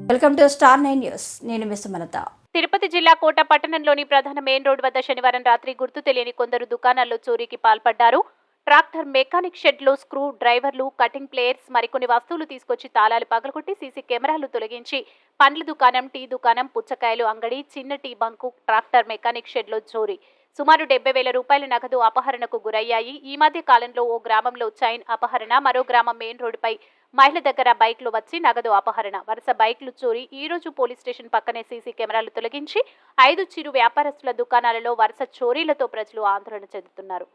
Welcome to star 9 news. నేను miss Sumalatha. Tirupati జిల్లా కోట పట్టణంలోని ప్రధాన మెయిన్ రోడ్ వద్ద శనివారం రాత్రి గుర్తు తెలియని కొందరు దుకాణాల్లో చోరీకి పాల్పడ్డారు. ట్రాక్టర్ మెకానిక్ షెడ్లో స్క్రూ డ్రైవర్లు, కటింగ్ ప్లేయర్స్, మరికొన్ని వస్తువులు తీసుకొచ్చి తాళాలు పగలగొట్టి సీసీ కెమెరాలు తొలగించి పండ్ల దుకాణం, టీ దుకాణం, పుచ్చకాయలు అంగడి, చిన్న టీ బంకు, ట్రాక్టర్ మెకానిక్ షెడ్లో చోరీ. సుమారు 70,000 రూపాయల నగదు అపహరణకు గురయ్యాయి. ఈ మధ్య కాలంలో ఓ గ్రామంలో చైన్ అపహరణ, మరో గ్రామం మెయిన్ రోడ్డుపై మహిళ దగ్గర బైక్లు వచ్చి నగదు అపహరణ, వరుస బైక్లు చోరీ. ఈ రోజు పోలీస్ స్టేషన్ పక్కనే సీసీ కెమెరాలు తొలగించి 5 చిరు వ్యాపారస్తుల దుకాణాలలో వరుస చోరీలతో ప్రజలు ఆందోళన చెందుతున్నారు.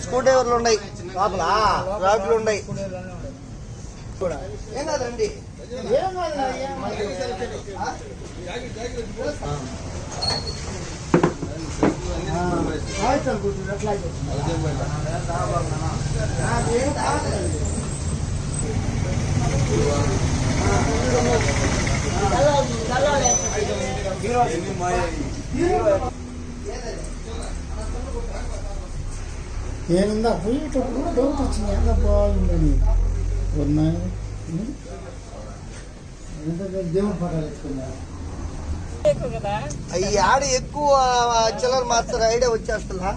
స్క్రూ డ్రైవర్లు ఉన్నాయి, రాడ్లు ఉన్నాయి. ఏం కాదండి, నేనుందా పోయేటప్పుడు డౌట్ వచ్చింది, ఎంత బాగుందని ఉన్నాయి. దేవుడు పటాలు ఎత్తుకున్నారు. అవి ఆడ ఎక్కువ చిల్లర మాస్టర్ ఐడియా వచ్చేస్తుందా?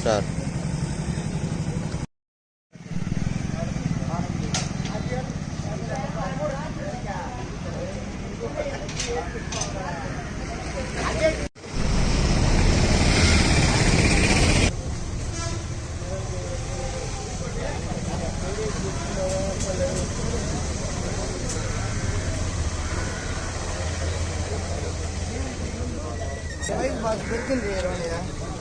సార్ దొరికింది.